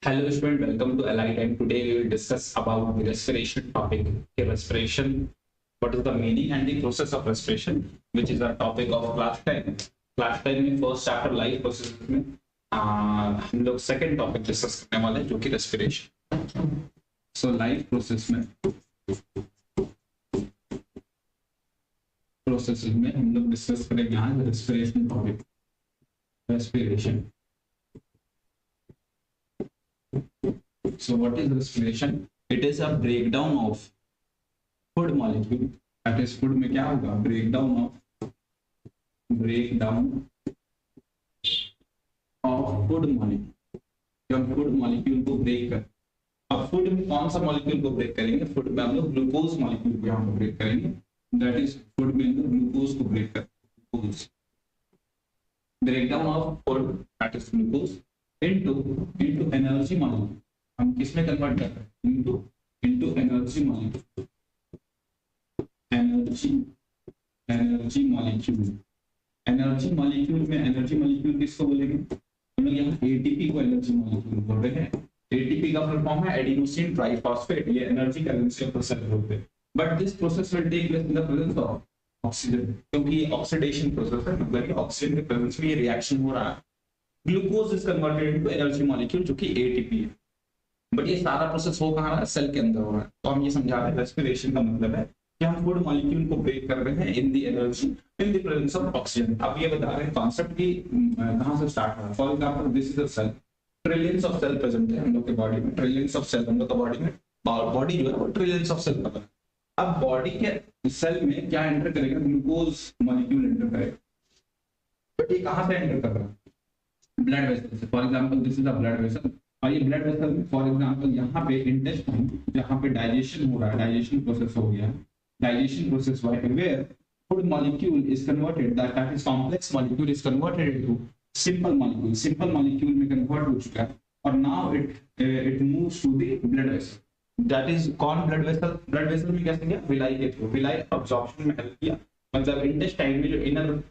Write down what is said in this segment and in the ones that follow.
Hello student, welcome to Allied and today we will discuss about the respiration topic. Okay, respiration, what is the meaning and the process of respiration, which is our topic of class 10. Class 10 में first chapter life process में हम लोग second topic discuss करने वाले हैं जो कि respiration. So life process में हम लोग discuss करेंगे यहाँ respiration topic. Respiration. So what is respiration? It is a breakdown of food molecule. That is food में क्या होगा? Breakdown of food molecule. जब food molecule को break कर, अब food में कौन सा molecule को break करेंगे? Food में हम लोग glucose molecule को यहाँ break करेंगे. That is food में हम लोग glucose को break कर. Glucose. Breakdown of food, that is glucose, into energy molecule. हम किसमें कन्वर्ट कर रहे हैं? Into energy molecule. Energy molecule में एनर्जी मॉलिक्यूल किसको बोलेंगे? हम लोग यहाँ एटीपी को एनर्जी मॉलिक्यूल बोल रहे हैं. एटीपी का फुल फॉर्म है एडिनोसिन ट्राइफॉस्फेट. ये energy currency of the cell होते हैं. But this process will take place in the presence of oxygen, क्योंकि ये ऑक्सीडेशन प्रोसेस है, मतलब कि ऑक्सीजन के प्रेजेंस में ये रिएक्शन हो रहा है. Glucose is converted into energy molecule जो कि एटीपी है. बट ये सारा प्रोसेस हो कहाँ रहा है? सेल के अंदर हो रहा है. तो हम ये समझा रहे हैं रेस्पिरेशन का मतलब है कि हम फूड मॉलिक्यूल को ब्रेक कर रहे हैं in the energy in the presence of oxygen. अब ये बता रहे हैं कॉन्सेप्ट की कहाँ से स्टार्ट हो रहा है. For example this is a cell. Trillions of cell present है हम लोग के बॉडी में. ट्रिलियंस ऑफ सेल हम लोग का बॉडी में, बॉडी जो है वो ट्रिलियंस ऑफ सेल का है. अब बॉडी के सेल में क्या एंटर करेगा? ग्लूकोज मॉलिक्यूल एंटर करेगा. बट ये कहाँ से एंटर कर रहा है? ब्लड वेसल से. For example this is a blood vessel. और ये ब्लड वेसल में फॉर एग्जांपल यहाँ पे इंटेस्टाइन जहाँ पे डाइजेशन हो रहा है, डाइजेशन प्रोसेस हो गया. Digestion process where food molecule is converted, that is complex molecule is converted into simple molecule. Simple molecule में कन्वर्ट हो चुका है और now it moves to the blood vessel. That is कौन? Blood vessel. ब्लड वेसल में कैसे गया? Villi के थ्रू. विलाई अब्जॉर्प्शन में हेल्प किया, मतलब इंटेस्टाइन में जो inner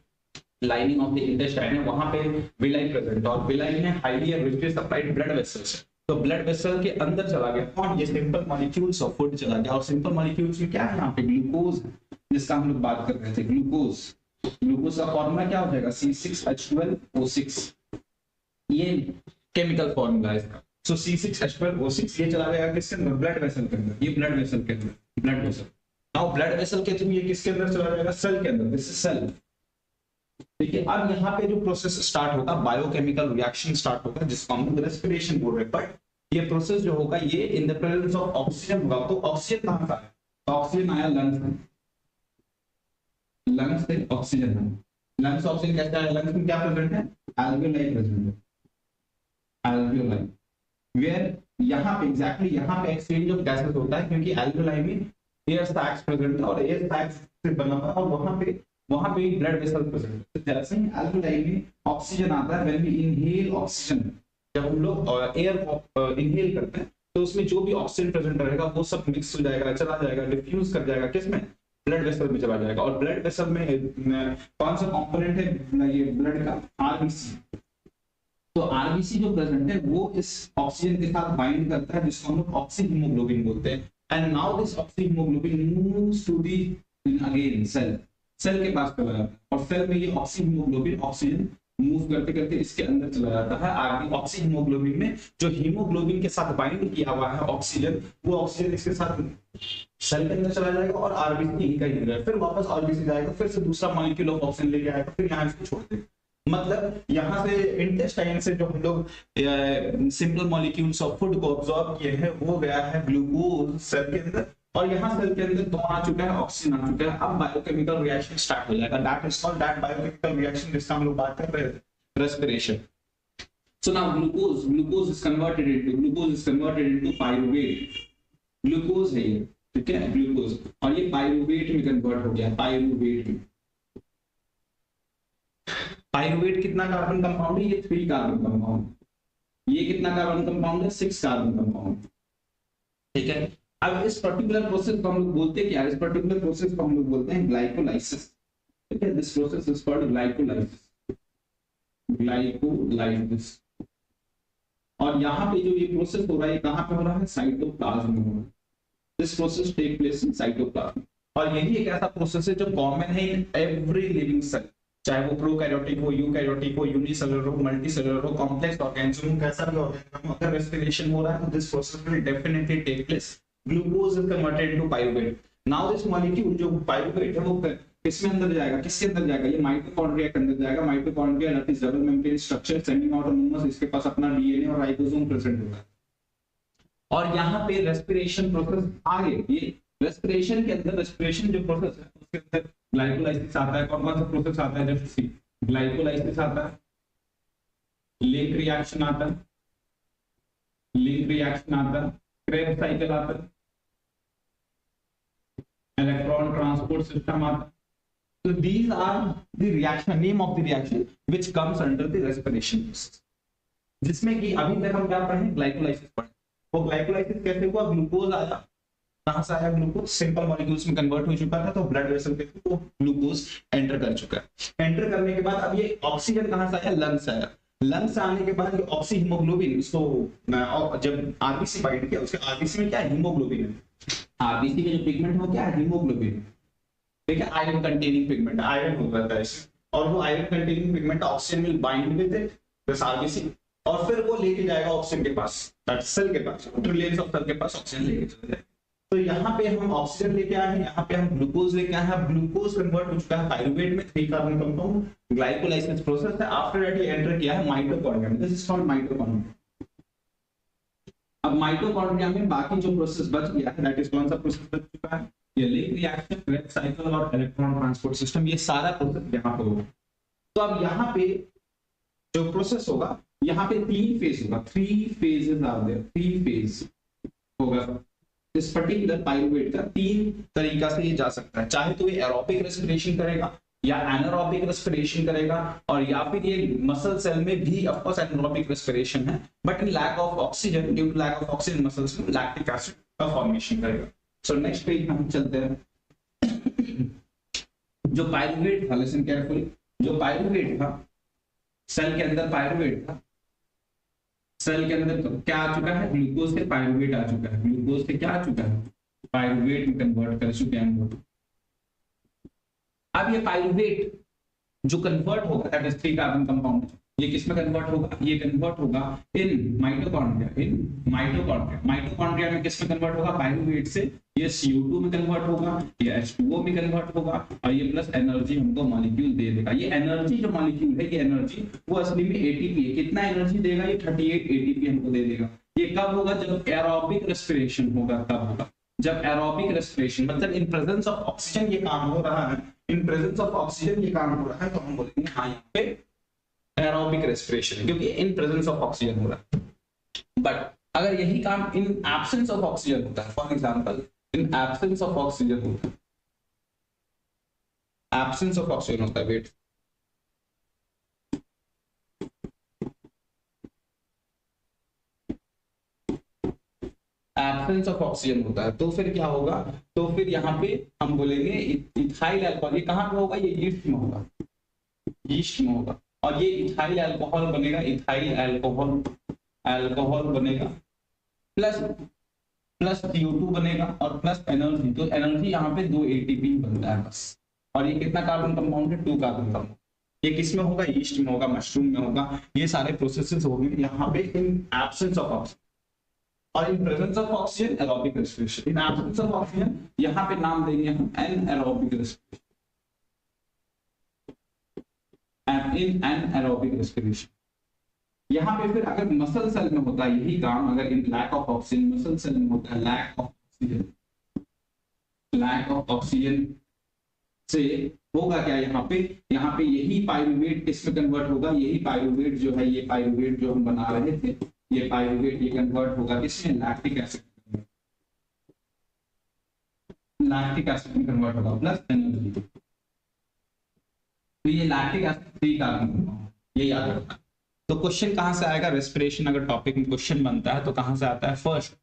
lining of the intestine है वहां पे विलाई प्रेजेंट, और विलाई में highly richly supplied blood vessels. तो ब्लड वेसल के अंदर चला गया कौन? ये सिंपल मॉलिक्यूल्स ऑफ फूड चला गया. और सिंपल मॉलिक्यूल्स में क्या है? यहाँ पे ग्लूकोज, जिसका हम लोग बात कर रहे थे. ग्लूकोज का फॉर्मूला क्या हो जाएगा? C6H12O6. ये केमिकल फॉर्मूला है इसका. सो C6H12O6 ये चला गया किसके अंदर? ब्लड वेसल के अंदर. ये ब्लड वेसल के अंदर, blood vessel. Now blood vessel के थ्रू ये किसके अंदर चला जाएगा? सेल के अंदर. This is cell. देखिए अब यहाँ पे जो प्रोसेस स्टार्ट होगा, बायोकेमिकल रिएक्शन स्टार्ट होगा जिसको हम रेस्पिरेशन बोल रहे हैं. बट ये प्रोसेस जो होगा ये इन द प्रेजेंस ऑफ ऑक्सीजन होगा. तो ऑक्सीजन कहाँ का है? तो ऑक्सीजन आया लंग्स में. लंग्स से ऑक्सीजन है. लंग्स ऑक्सीजन कैसे आया? लंग्स में क्या प्रेजेंट है? एल्वियोलाई प्रेजेंट है. एल्वियोलाई वेयर यहाँ पे एग्जैक्टली यहाँ पे एक्सचेंज ऑफ गैसेस होता है, क्योंकि एल्वियोलाई में एयर सैक्स प्रेजेंट है और एयर सैक्स से बना हुआ है. और वहां पे ब्लड वेसल प्रेजेंट है. जैसे ही एल्वियोलाई में ऑक्सीजन आता है, व्हेन वी इनहेल ऑक्सीजन, जब हम लोग एयर इनहेल करते हैं तो उसमें जो भी ऑक्सीजन प्रेजेंट रहेगा वो सब मिक्स हो जाएगा, चला जाएगा, डिफ्यूज कर जाएगा. किसमें? ब्लड वेसल में चला जाएगा. और ब्लड वेसल में कौन सा कंपोनेंट है ये ब्लड का? आरबीसी. तो आरबीसी जो प्रेजेंट है वो इस ऑक्सीजन के साथ बाइंड करता है, जिसको हम लोग ऑक्सीहीमोग्लोबिन बोलते हैं. And now this oxyhaemoglobin moves to the again cell. Cell के पास चला जाता है और सेल में ये ऑक्सीहीमोग्लोबिन ऑक्सीजन मूव करते करते इसके अंदर चला जाता है. आगे ऑक्सीहीमोग्लोबिन में जो हीमोग्लोबिन के साथ बाइंड किया हुआ है ऑक्सीजन, वो ऑक्सीजन इसके साथ सेल के अंदर चला जाएगा और आरबीसी यहीं कहीं रहेगा. फिर वापस आरबीसी जाएगा, फिर से दूसरा मॉलिक्यूल ऑफ ऑक्सीजन लेके आएगा, फिर यहाँ इसको छोड़ देगा. मतलब यहाँ से इंटेस्टाइन से जो हम लोग सिंपल मॉलिक्यूल्स ऑफ फूड को ऑब्जॉर्ब किए हैं वो गया है ग्लूकोज सेल के अंदर, और यहाँ सेल के अंदर कौन आ चुका है? ऑक्सीजन आ चुका है. अब बायोकेमिकल रिएक्शन स्टार्ट हो जाएगा. That is called that biochemical reaction जिसका हम लोग बात कर रहे थे, respiration. So now glucose is converted into pyruvate. Glucose है ये, ठीक है, ग्लूकोज. और ये पायरुवेट में कन्वर्ट हो गया. पायरुवेट में. पायरुवेट कितना कार्बन कंपाउंड है? ये 3 कार्बन कंपाउंड. ये कितना कार्बन कंपाउंड है? 6 कार्बन कंपाउंड. ठीक है. अब इस पर्टिकुलर प्रोसेस को हम लोग बोलते हैं क्या? इस पर्टिकुलर प्रोसेस को हम लोग बोलते हैं ग्लाइकोलाइसिस. ठीक है. This process is called glycolysis. Glycolysis. और यहाँ पे जो ये प्रोसेस हो रहा है, कहाँ पे हो रहा है, साइटोप्लाज्म में हो रहा है। This process take place in cytoplasm, और यही एक ऐसा प्रोसेस है जो कॉमन है इन एवरी लिविंग सेल, चाहे वो प्रोकैरियोटिक हो, यूकैरियोटिक हो, यूनिसेलुलर हो, मल्टीसेलुलर हो, कॉम्प्लेक्स ऑर्गेनिज्म, कैसा भी ऑर्गेनिज्म, अगर रेस्पिरेशन हो रहा है तो this process will definitely take place. Glucose is converted into pyruvate. Now this molecule जो पाइरुवेट है वो किसमें अंदर जाएगा, किसके अंदर जाएगा, ये माइटोकॉन्ड्रिया के अंदर जाएगा। Mitochondria that is double membrane structure sending out monomers, इसके पास अपना डीएनए और राइबोसोम प्रेजेंट होता है। और यहाँ पे रेस्पिरेशन प्रोसेस आगे, ये रेस्पिरेशन के अंदर, रेस्पिरेशन जो प्रोसेस है उसके अंदर ग्लाइकोलाइसिस आता है। कौन कौन सा प्रोसेस आता है, जैसे ग्लाइकोलाइसिस आता है, लिंक रिएक्शन आता है, लिंक रिएक्शन आता है, क्रेब्स साइकिल आता है, इलेक्ट्रॉन ट्रांसपोर्ट सिस्टम आता है। So these are the reaction, name of the reaction which comes under the respiration process, जिसमें कि अभी तक हम क्या पढ़े, ग्लाइकोलाइसिस पढ़े। वो ग्लाइकोलाइसिस कैसे हुआ, ग्लूकोज आया, कहां से आया ग्लूकोज, सिंपल मॉलिक्यूल्स में कन्वर्ट हो चुका था, तो ब्लड वेसल के थ्रू ग्लूकोज एंटर कर चुका है। एंटर करने के बाद अब ये ऑक्सीजन कहां से आया, लंग्स आया। लंग्स आने के बाद ये ऑक्सी हीमोग्लोबिन, इसको जब आरबीसी बाइंड किया, उसके आरबीसी में क्या है, हीमोग्लोबिन है। आरबीसी में जो पिगमेंट हो क्या है, हीमोग्लोबिन, ठीक है, आयरन कंटेनिंग पिगमेंट, आयरन हो जाता है इसमें, और वो iron containing pigment oxygen will bind with it, this RBC, और फिर वो लेके जाएगा ऑक्सीजन के पास, दैट सेल के पास, ट्रिलियंस ऑफ सेल के पास ऑक्सीजन लेके चला जाएगा। तो यहाँ पे हम ऑक्सीजन लेके आए हैं, यहाँ पे हम ग्लूकोज लेके आए हैं। ग्लूकोज कन्वर्ट हो चुका है पाइरुवेट में, 3 कार्बन कंपाउंड, ग्लाइकोलाइसिस प्रोसेस है। आफ्टर दैट ये एंटर किया है माइटोकॉन्ड्रिया में, दिस इज कॉल्ड माइटोकॉन्ड्रिया। अब माइटोकॉन्ड्रिया में बाकी जो प्रोसेस बच गया है, दैट इज कौन सा प्रोसेस बच चुका है, ये लिंक रिएक्शन, क्रेब्स साइकिल और इलेक्ट्रॉन ट्रांसपोर्ट सिस्टम, ये सारा प्रोसेस यहाँ पे होगा। तो अब यहाँ पे जो प्रोसेस होगा, यहाँ पे 3 फेज होगा, 3 phases आर देयर, 3 फेज होगा इस पर्टिकुलर पाइरुवेट का। 3 तरीका से ये जा सकता है, चाहे तो ये एरोबिक रेस्पिरेशन करेगा, या एनारोबिक रेस्पिरेशन करेगा, और या फिर ये मसल सेल में भी ऑफ कोर्स एनारोबिक रेस्पिरेशन है, but in lack of oxygen, due to lack of oxygen muscles में लैक्टिक एसिड का फॉर्मेशन करेगा। सो नेक्स्ट पेज हम चलते हैं। जो पाइरुवेट था, लिसन केयरफुली, जो पाइरुवेट था, सेल के अंदर पाइरुवेट था, सेल के अंदर तो क्या आ चुका है, ग्लूकोज से पाइरुवेट आ चुका है, ग्लूकोज से क्या आ चुका है, पाइरुवेट में कन्वर्ट कर चुके हैं। अब ये पाइरुवेट जो कन्वर्ट होगा, दैट इज 3 कार्बन कंपाउंड, ये किसमें कन्वर्ट होगा, ये कन्वर्ट होगा in mitochondria, in mitochondria. Mitochondria में किसमें कन्वर्ट होगा, पाइरुवेट से ये CO2 में कन्वर्ट होगा, ये H2O में कन्वर्ट होगा, और ये प्लस एनर्जी हमको मॉलिक्यूल दे देगा। ये एनर्जी जो मॉलिक्यूल है, ये एनर्जी वो असली में ATP है। कितना एनर्जी देगा, ये 38 ATP हमको दे देगा। ये कब होगा, जब एरोबिक रेस्पिरेशन होगा, तब होगा जब एरोबिक रेस्पिरेशन, मतलब इन प्रेजेंस ऑफ ऑक्सीजन ये काम हो रहा है, इन प्रेजेंस ऑफ ऑक्सीजन ये काम हो रहा है, तो हम बोलेंगे हाँ यहाँ पे एरोबिक रेस्पिरेशन, क्योंकि इन प्रेजेंस ऑफ ऑक्सीजन हो रहा है। बट अगर यही काम इन एब्सेंस ऑफ ऑक्सीजन होता है, for example in absence of oxygen होता है, एब्सेंस ऑफ ऑक्सीजन होता है, वेट, एब्सेंस ऑफ ऑक्सीजन होता है, तो फिर क्या होगा, तो फिर यहाँ पे हम बोलेंगे इथाइल अल्कोहल। ये कहाँ पे होगा, ये यीस्ट में होगा, यीस्ट में होगा, और ये इथाइल अल्कोहल बनेगा, इथाइल अल्कोहल, अल्कोहल बनेगा, प्लस CO2 बनेगा, और प्लस एनर्जी। तो एनर्जी यहाँ पे 2 ATP बनता है बस। और ये कितना कार्बन कंपाउंड है, 2 कार्बन कंपाउंड। ये किस में होगा, यीस्ट में होगा, मशरूम में होगा। ये सारे प्रोसेसेस होंगे यहाँ पे इन एब्सेंस ऑफ ऑक्सीजन, और in presence of oxygen aerobic respiration. In absence of oxygen यहाँ पे नाम देंगे हम एनारोबिक रेस्पिरेशन, इन एनारोबिक रेस्पिरेशन। यहाँ पे फिर अगर मसल सेल में होता है यही काम, अगर in lack of oxygen, muscle cell में होता है lack of oxygen, lack of oxygen से होगा क्या, यहाँ पे यही पाइरुवेट किसमें कन्वर्ट होगा, यही पाइरुवेट जो है, ये पाइरुवेट जो हम बना रहे थे, ये पाइरुवेट ये कन्वर्ट होगा किसमें, लैक्टिक एसिड, लैक्टिक एसिड में कन्वर्ट होगा, प्लस एनर्जी। तो ये लैक्टिक एसिड 3 कार्बन, ये याद रखना। तो क्वेश्चन कहां से आएगा, रेस्पिरेशन अगर टॉपिक में क्वेश्चन बनता है तो कहां से आता है, फर्स्ट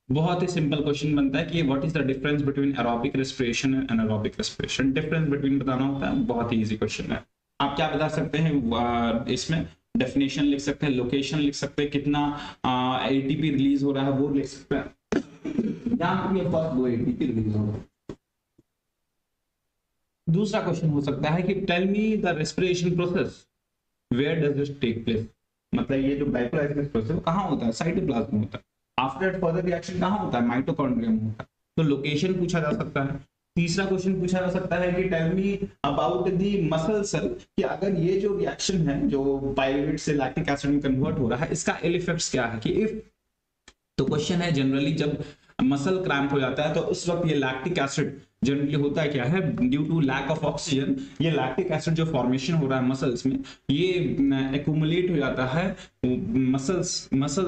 बहुत ही सिंपल क्वेश्चन बनता है कि what is the difference between aerobic respiration and anaerobic respiration. Difference between बताना होता है, बहुत ही इजी क्वेश्चन है। आप क्या बता सकते हैं इसमें, डेफिनेशन लिख सकते हैं, लोकेशन लिख सकते हैं, कितना एटीपी रिलीज हो रहा है वो लिख सकते हैं। यहाँ पे फर्स्ट 2 एटीपी रिलीज हो रहा है। दूसरा क्वेश्चन हो सकता है कि tell me the respiration process, where does it take place. मतलब ये जो ग्लाइकोलाइसिस प्रोसेस कहाँ होता है, साइटोप्लाज्म में होता है। आफ्टर फर्दर रिएक्शन कहाँ होता है, माइटोकॉन्ड्रिया में होता है। तो लोकेशन पूछा जा सकता है। तीसरा क्वेश्चन पूछा जा सकता है कि tell me about the muscle cell, कि अगर ये जो रिएक्शन है जो पायरुवेट से लैक्टिक एसिड में कन्वर्ट हो रहा है, इसका इल इफेक्ट्स क्या है। कि इफ, तो क्वेश्चन है जनरली जब मसल क्रैम्प हो जाता है तो उस वक्त ये लैक्टिक एसिड जनरली होता है क्या है, due to lack of oxygen, ये लैक्टिक एसिड जो फॉर्मेशन हो रहा है मसल्स में, ये एक्यूमुलेट हो जाता है मसल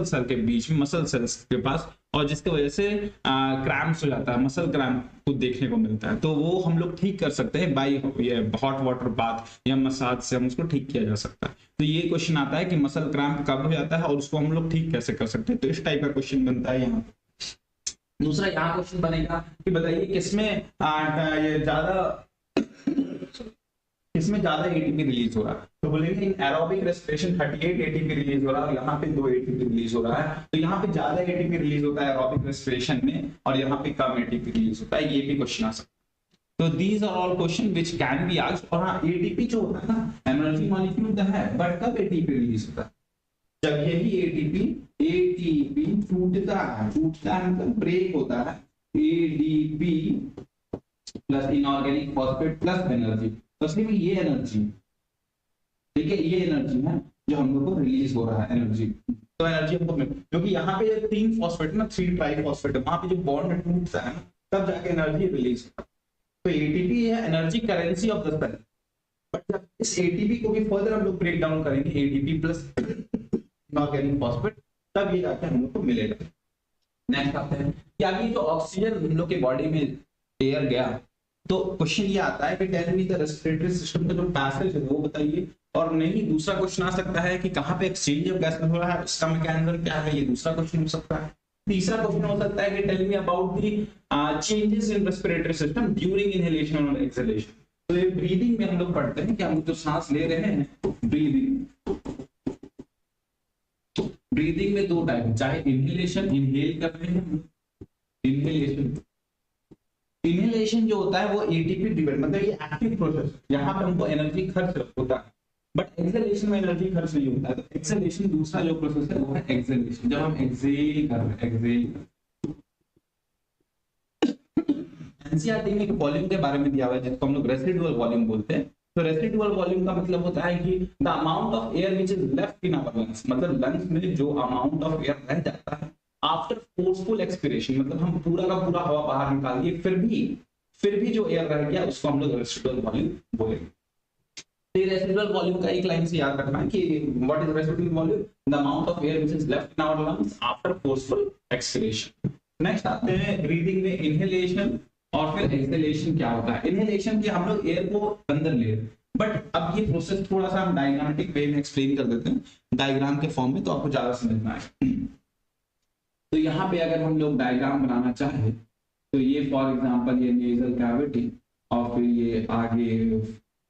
सेल के बीच में, मसल सेल्स के पास, और जिसकी वजह से क्रैम्प्स हो जाता है, मसल क्रैम्प को देखने को मिलता है। तो वो हम लोग ठीक कर सकते हैं बाय ये हॉट वाटर बाथ या मसाज से हम उसको ठीक किया जा सकता है। तो ये क्वेश्चन आता है कि मसल क्रैम्प कब हो जाता है और उसको हम लोग ठीक कैसे कर सकते हैं। तो इस टाइप का क्वेश्चन बनता है यहाँ। दूसरा यहाँ क्वेश्चन बनेगा कि बताइए किसमें ये ज्यादा एटीपी रिलीज हो रहा है। तो बोलेंगे in aerobic respiration 38 ATP release हो रहा है और यहाँ पे 2 एटीपी रिलीज हो रहा है। तो यहाँ पे ज्यादा एटीपी रिलीज होता है एरोबिक रेस्पिरेशन में और यहाँ पे कम एटीपी रिलीज होता है। ये भी क्वेश्चन आ सकता है। तो these are all question which can be asked. और हाँ, एटीपी जो होता है ना, एनर्जी मॉलिक्यूल तो है, बट कब एटीपी रिलीज होता है, जब यही एटीपी टूटता है मतलब ब्रेक होता है, ADP plus inorganic phosphate plus energy, तो इसलिए ये एनर्जी, ठीक है, ये एनर्जी है जो हम लोग को रिलीज हो रहा है एनर्जी। तो एनर्जी हमको क्योंकि यहाँ पे 3 फॉस्फेट ना, 3 ट्राई फॉस्फेट, वहां पे जो बॉन्ड टूटता है ना, तब जाके एनर्जी रिलीज होता है। तो एटीपी है energy currency of the cell. But जब इस एटीपी को भी फर्दर हम लोग ब्रेक डाउन करेंगे, एटीपी प्लस इनऑर्गेनिक फॉस्फेट, तब ये जाके हम लोग को मिलेगा। नेक्स्ट आते हैं कि अभी जो ऑक्सीजन हम लोग के बॉडी में एयर गया, तो क्वेश्चन ये आता है कि tell me the respiratory system का जो पैसेज है वो बताइए। और नहीं, दूसरा क्वेश्चन आ सकता है कि कहाँ पे एक्सचेंज ऑफ गैस हो रहा है, उसका मैकेनिज्म क्या है, ये दूसरा क्वेश्चन हो सकता है। तीसरा क्वेश्चन हो सकता है कि tell me about the changes in respiratory system during inhalation और एक्सहेलेशन। तो ये ब्रीदिंग में हम लोग पढ़ते हैं कि हम जो सांस ले रहे हैं, ब्रीदिंग में 2 टाइप है, चाहे इनहेलेशन, इनहेल कर रहे हैं, इनहेलेशन जो होता है वो एटीपी डिपेंड, मतलब ये एक्टिव प्रोसेस, यहाँ पे हमको एनर्जी खर्च होता है, बट एक्सहेलेशन में एनर्जी खर्च नहीं होता है। तो एक्सहेलेशन दूसरा जो प्रोसेस है वो है एक्सहेलेशन, जब हम एक्सहेल कर रहे हैं, एक्सहेल। एनसीईआरटी में एक वॉल्यूम के बारे में दिया हुआ है जिसको हम लोग रेसिडुअल वॉल्यूम बोलते हैं। तो रेसिडुअल वॉल्यूम का मतलब होता है कि the amount of air which is left in our lungs, मतलब लंग्स में जो अमाउंट ऑफ एयर रह जाता है आफ्टर फोर्सफुल एक्सपिरेशन, मतलब हम पूरा का पूरा हवा बाहर निकाल दिए, फिर भी जो एयर रह गया उसको हम लोग रेसिडुअल वॉल्यूम बोलेंगे। तो रेसिडुअल वॉल्यूम का एक लाइन से याद रखना है कि what is residual volume, the amount of air which is left in our lungs after forceful expiration. Next आते हैं ब्रीदिंग में इनहेलेशन और फिर एक्सहेलेशन क्या होता है। इनहेलेशन की हम लोग एयर को अंदर ले रहे हैं, बट अब ये प्रोसेस थोड़ा सा हम डायग्रामेटिक वे में एक्सप्लेन कर देते हैं, डायग्राम के फॉर्म में, तो आपको ज्यादा समझना है। तो यहाँ पे अगर हम लोग डायग्राम बनाना चाहे तो ये फॉर एग्जांपल ये नेजल कैविटी, और फिर ये आगे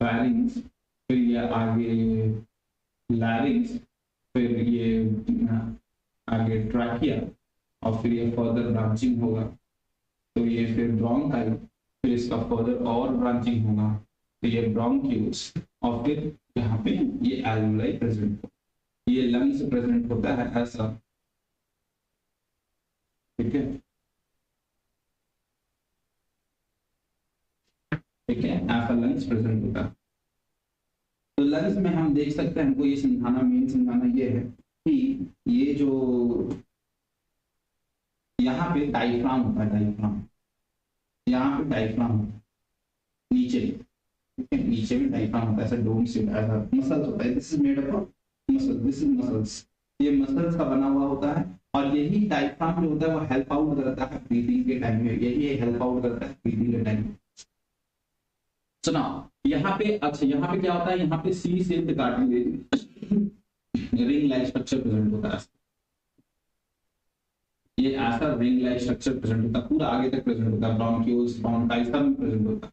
फेरिंग्स, फिर ये आगे लैरिंग्स, फिर ये आगे ट्रैकिया, और फिर ये फर्दर ब्रांचिंग होगा, तो ये फिर ब्रोंकाई, फिर इसका फर्दर और ब्रांचिंग होगा, तो ये ब्रोंक्यूल्स, और फिर यहाँ पे ये एल्वुलाई प्रेजेंट हो, ये लंग्स प्रेजेंट होता है ऐसा, ठीक है, ठीक है, ऐसा लंग्स प्रेजेंट होता है। तो लंग्स में हम देख सकते हैं, हमको ये समझाना, मेन समझाना ये है कि ये जो यहाँ पे डायफ्राम होता है, डायफ्राम, यहाँ पे डायफ्राम होता है नीचे, नीचे में डायफ्राम होता है, ऐसा डोम से ऐसा मसल्स होता है, this is made up of muscle, this is muscles, ये मसल्स का बना हुआ होता है, और यही डायफ्राम जो होता है वो हेल्प आउट करता है ब्रीथिंग के टाइम में, यही हेल्प आउट करता है ब्रीथिंग के टाइम में। सुना यहाँ पे, अच्छा यहाँ पे क्या होता है, यहाँ पे C shape cartilage ring like structure present होता है, ये ऐसा रिंग लाइक स्ट्रक्चर प्रेजेंट होता है, पूरा आगे तक प्रेजेंट होता है, ब्रोंक्यूल्स, ब्रोंकाई सब में प्रेजेंट होता है,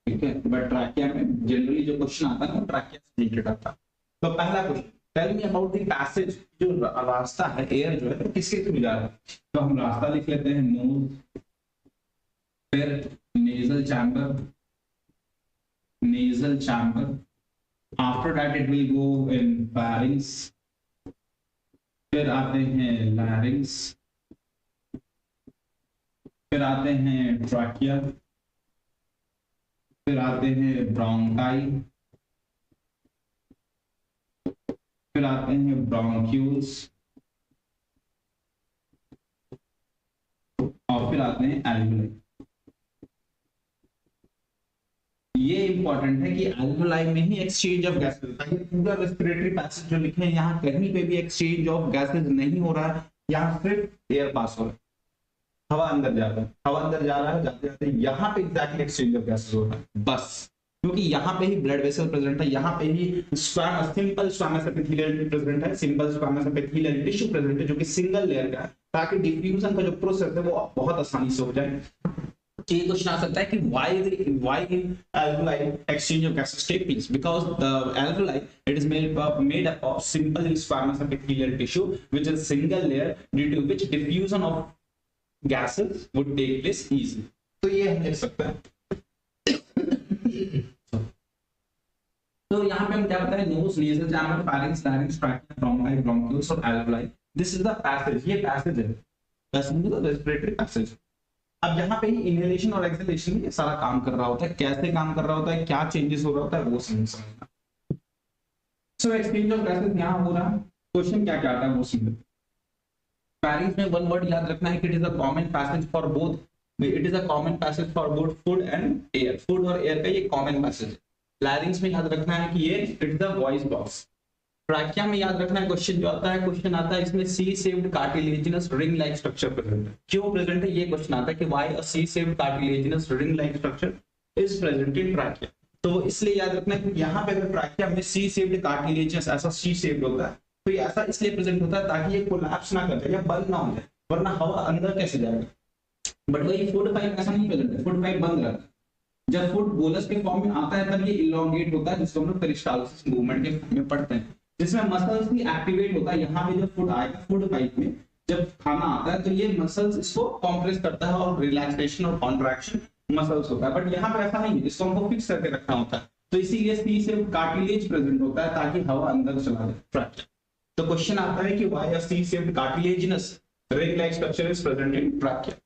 ठीक है। बट ट्रैकिया में जनरली जो क्वेश्चन आता है ना, ट्रैकिया से रिलेटेड आता है। तो पहला question, tell me about the passage, जो रास्ता है एयर जो है तो किसके थ्रू जा रहा है, तो हम रास्ता लिख लेते हैं नोज, फिर nasal chamber, nasal chamber, after that it will go in pharynx, फिर आते हैं larynx, फिर आते हैं trachea, फिर आते हैं bronchi, फिर आते हैं bronchioles और फिर आते हैं alveoli। ये इंपॉर्टेंट है कि एल्वेलाई में ही एक्सचेंज ऑफ गैसेस होता है। पूरा रेस्पिरेटरी पैसेज जो लिखे हैं यहाँ कहीं पे भी एक्सचेंज ऑफ गैसेस नहीं हो रहा है, यहाँ सिर्फ एयर पास हो रहा है, हवा अंदर जा रहा है, हवा अंदर जा रहा है, जाते जाते यहाँ पे एग्जैक्टली एक्सचेंज ऑफ गैसेस हो रहा है बस, क्योंकि यहाँ पे ही ब्लड वेसल प्रेजेंट है, यहाँ पे ही सिंपल स्क्वैमस एपिथेलियल प्रेजेंट है, simple squamous epithelial tissue present है जो कि सिंगल लेयर का है, ताकि डिफ्यूजन का जो प्रोसेस है वो बहुत आसानी से हो जाए। ये क्वेश्चन आ सकता है कि why in alveoli exchange of gases take place, because the alveoli it is made up of simple squamous epithelial tissue which is single layer due to which diffusion of gases would take place easily। तो ये हम लिख सकते हैं। तो यहाँ पे हम क्या बताएं, nose, nasal chamber, pharynx, larynx, trachea, bronchi, bronchioles और alveoli, this is the passage, ये passage है, passage मतलब respiratory passage। अब यहाँ पे ही इनहेलेशन और एक्सहेलेशन ये सारा काम कर रहा होता है, कैसे काम कर रहा होता है, क्या चेंजेस हो रहा होता है वो समझना। सो एक्सचेंज ऑफ गैसेस यहाँ हो रहा है, क्वेश्चन क्या क्या आता है वो समझो। पैरिंग्स में वन वर्ड याद रखना है कि it is a common passage for both, it is a common passage for both food and air, food और एयर का ये कॉमन पैसेज है। लैरिंग्स में याद रखना है कि ये it is the voice box. Trachea में याद रखना है, क्वेश्चन जो आता है, क्वेश्चन आता है इसमें C shaped cartilaginous ring like structure present है। क्यों प्रेजेंट है ये क्वेश्चन आता है कि why a C shaped cartilaginous ring like structure is present in trachea, तो इसलिए याद रखना है कि यहाँ पे अगर ट्रैकिया में सी शेप्ड कार्टिलेजिनस ऐसा सी शेप्ड होता है तो ये ऐसा इसलिए प्रेजेंट होता है ताकि ये कोलैप्स ना कर जाए या बंद ना हो जाए, वरना हवा अंदर कैसे जाएगा। बट वही फूड पाइप ऐसा नहीं प्रेजेंट है, फूड पाइप बंद रहता है, जब फूड बोलस के फॉर्म में आता है तब ये इलोंगेट होता है, जिसको हम लोग पेरिस्टाल्सिस मूवमेंट के फॉर्म में पढ़ते हैं, जिसमें मसल्स भी एक्टिवेट होता है। यहाँ पे जब फूड आएगा, फूड पाइप में जब खाना आता है तो ये मसल्स इसको कॉम्प्रेस करता है और रिलैक्सेशन और कॉन्ट्रैक्शन मसल्स होता है, बट यहाँ पे ऐसा नहीं है, इसको हमको फिक्स करके रखना होता है, तो इसीलिए सी से कार्टिलेज प्रेजेंट होता है ताकि हवा अंदर चला जाए। तो क्वेश्चन आता है कि why a C shaped cartilaginous ring like structure is present in trachea.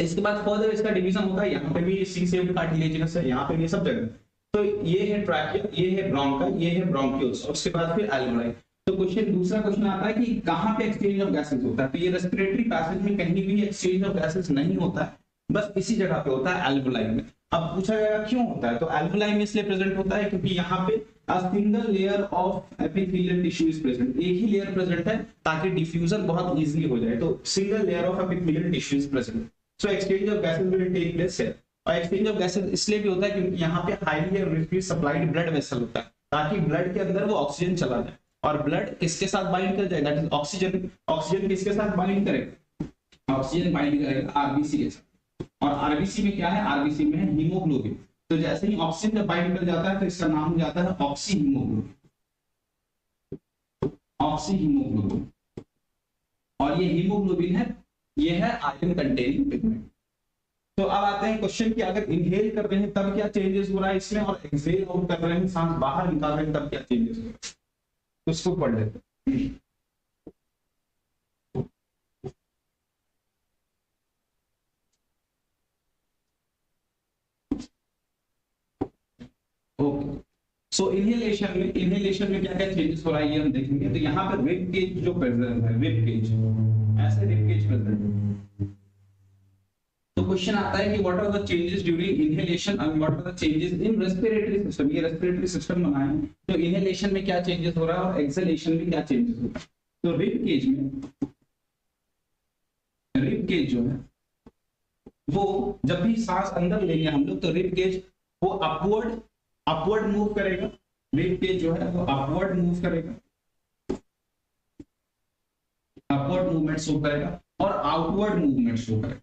इसके बाद फर्दर इसका डिवीजन होता है, यहाँ पे भी सी शेप्ड कार्टिलेजिनस है, यहाँ पे भी सब जगह। तो ये है ट्रैकिया, ये है ब्रोंकाई, ये है ब्रोंकियोल्स और उसके बाद फिर एल्वेओलाई। तो क्वेश्चन दूसरा क्वेश्चन आता है कि कहाँ पे एक्सचेंज ऑफ गैसेस होता है, तो ये रेस्पिरेटरी पैसेज में कहीं भी एक्सचेंज ऑफ गैसेस नहीं होता है, बस इसी जगह पे होता है एल्वेओलाई में। अब पूछा जाएगा क्यों होता है, तो एल्वेओलाई में इसलिए प्रेजेंट होता है क्योंकि यहाँ पे a single layer of epithelial tissue is present, एक ही लेयर प्रेजेंट है ताकि डिफ्यूजन बहुत इजीली हो जाए, तो single layer of epithelial tissue is present, so exchange of gases will take place here. और एक्सचेंज ऑफ गैसेस इसलिए भी होता है क्योंकि यहाँ पे हाईली और रिचली सप्लाइड ब्लड वेसल होता है, ताकि ब्लड के अंदर वो ऑक्सीजन चला जाए, और ब्लड किसके साथ बाइंड कर जाएगा, दैट इज ऑक्सीजन। ऑक्सीजन किसके साथ बाइंड करेगा, ऑक्सीजन बाइंड करेगा आरबीसी के साथ, और आरबीसी में क्या है, आरबीसी में है हीमोग्लोबिन। तो जैसे ही ऑक्सीजन जब बाइंड कर जाता है तो इसका नाम हो जाता है ऑक्सी हीमोग्लोबिन, ऑक्सी हीमोग्लोबिन। और ये हीमोग्लोबिन है, ये है आयरन कंटेनिंग पिगमेंट। तो अब आते हैं क्वेश्चन कि अगर इनहेल कर रहे हैं तब क्या चेंजेस हो रहा है इसमें, और एक्सहेल आउट कर रहे हैं, सांस बाहर निकाल रहे हैं तब क्या चेंजेस हो रहा है, तो इसको पढ़ लेते हैं। ओके, सो इनहेलेशन में क्या क्या चेंजेस हो रहा है ये हम देखेंगे। तो यहाँ पर रिब गेज जो प्रेजेंट है, रिब गेज ऐसे रिब गेज प्रेजेंट है। तो क्वेश्चन आता है कि what are the changes during inhalation and what are the changes in respiratory system. ये रेस्पिरेटरी सिस्टम बनाए हैं, तो इनहेलेशन में क्या चेंजेस हो रहा है और एक्सहेलेशन में क्या चेंजेस हो रहा है। तो रिब गेज में, रिब गेज जो है वो जब भी सांस अंदर लेंगे हम लोग, तो रिब गेज वो अपवर्ड मूव करेगा, रिब गेज जो है वो अपवर्ड मूव करेगा, अपवर्ड मूवमेंट शो करेगा, और आउटवर्ड मूवमेंट शो करेगा,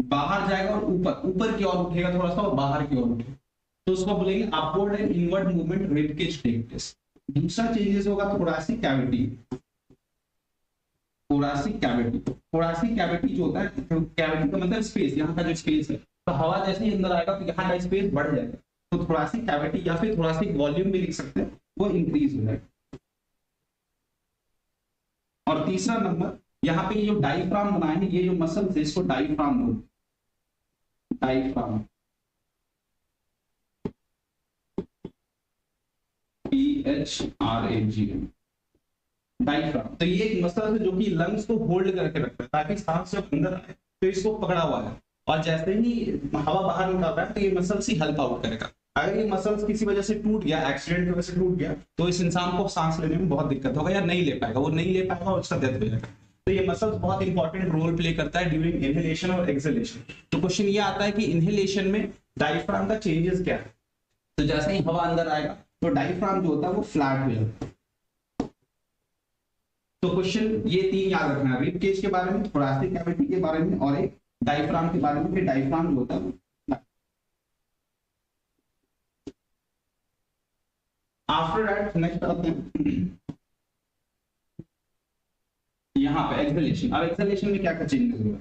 बाहर जाएगा और ऊपर की ओर उठेगा थोड़ा सा और बाहर की ओर उठेगा, तो उसको बोलेंगे upward and inward movement rib cage take place. दूसरा चेंजेस होगा thoracic cavity. Thoracic cavity, thoracic cavity जो होता है, कैविटी का मतलब स्पेस, यहाँ का जो स्पेस है, तो हवा जैसे ही अंदर आएगा तो यहाँ का स्पेस बढ़ जाएगा, तो थोरासिक कैविटी या फिर थोरासिक वॉल्यूम भी लिख सकते हैं, वो इंक्रीज हो जाएगा। और तीसरा नंबर, यहाँ पे जो डायफ्राम बनाए हैं, ये जो मसल है इसको डायफ्राम बोलते हैं, डायफ्राम, PHRAGM, डायफ्राम। तो ये एक मसल है जो कि लंग्स को होल्ड करके रखता है, ताकि सांस जब अंदर आए तो इसको पकड़ा हुआ है, और जैसे ही हवा बाहर निकल रहा है तो ये मसल्स ही हेल्प आउट करेगा। अगर ये मसल्स किसी वजह से टूट गया, एक्सीडेंट की वजह से टूट गया, तो इस इंसान को सांस लेने में बहुत दिक्कत होगा या नहीं ले पाएगा, वो नहीं ले पाएगा और उसका डेथ हो जाएगा। तो ये मसल्स बहुत इंपॉर्टेंट रोल प्ले करता है ड्यूरिंग इनहेलेशन और एक्सहेलेशन। तो क्वेश्चन ये आता है कि इनहेलेशन में डायफ्राम का चेंजेस क्या है। तो जैसे ही हवा अंदर आएगा तो डायफ्राम जो होता है वो फ्लैट हो जाता है। तो क्वेश्चन ये तीन याद रखना है, रिब केज के बारे में, थोरासिक कैविटी के बारे में, और एक डायफ्राम के बारे में। फिर डायफ्राम जो होता है आफ्टर दैट नेक्स्ट आते हैं यहाँ पे एक्सहेलेशन। अब एक्सहेलेशन में क्या क्या चेंजेस हुआ,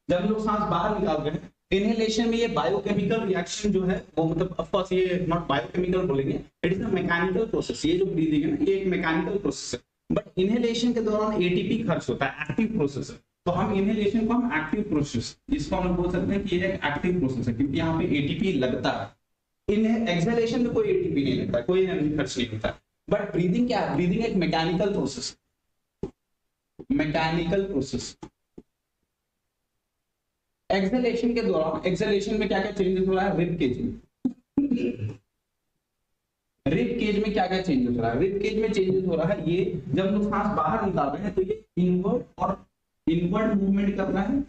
जब लोग सांस बाहर निकालते हैं, इनहेलेशन में ये बायोकेमिकल रिएक्शन जो है वो, मतलब ऑफ कोर्स ये नॉट बायोकेमिकल बोलेंगे, it is a mechanical process. ये जो ब्रीदिंग है ना, ये एक मैकेनिकल प्रोसेस है, बट इनहेलेशन के दौरान एटीपी खर्च होता है, एक्टिव प्रोसेस है। तो हम इनहेलेशन को हम एक्टिव प्रोसेस, इसको हम बोल सकते हैं कि ये एक एक्टिव प्रोसेस है, क्योंकि यहाँ पे एटीपी लगता है। इन एक्सहेलेशन में कोई एटीपी नहीं लगता, कोई एनर्जी खर्च नहीं होता। बट ब्रीदिंग क्या है, ब्रीदिंग एक mechanical process, mechanical process. Exhalation के दौरान, एक्सहेलेशन में क्या क्या चेंजेस हो रहा है, रिब केज में, रिब केज में क्या क्या चेंजेस हो रहा है, रिब केज में चेंजेस हो रहा है, ये जब लोग सांस बाहर निकाल रहे हैं तो ये इनवर्ड मूवमेंट कर रहा है,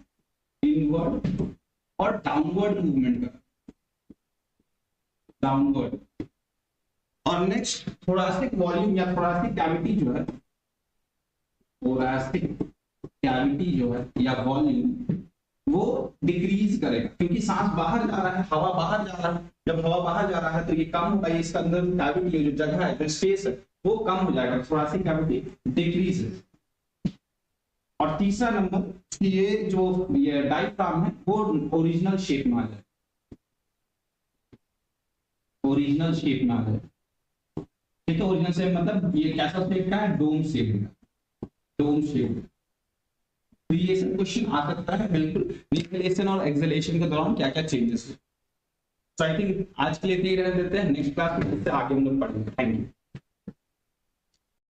इनवर्ड और डाउनवर्ड मूवमेंट कर रहा है, डाउनवर्ड। और नेक्स्ट थोरासिक वॉल्यूम या थोरासिक कैविटी जो है, थोरासिक कैविटी जो है या वॉल्यूम, वो डिक्रीज करेगा, क्योंकि सांस बाहर जा रहा है, हवा बाहर जा रहा है। जब हवा बाहर जा रहा है तो ये कम होगा, ये इसका अंदर कैविटी जो जगह है, जो स्पेस है, वो कम हो जाएगा, थोरासिक कैविटी डिक्रीज है। और तीसरा नंबर, ये जो ये डायफ्राम है वो ओरिजिनल शेप में आ जाए, ओरिजिनल शेप में आ जाए। ठीक है, ओरिजिनल शेप मतलब ये कैसा शेप का है, डोम शेप का, डोम शेप। तो ये सब क्वेश्चन आ सकता है बिल्कुल, इनहेलेशन और एक्सहेलेशन के दौरान क्या क्या चेंजेस है। तो आई थिंक आज के लिए इतना ही रहने देते हैं, नेक्स्ट क्लास में इससे आगे हम लोग पढ़ेंगे। Thank you.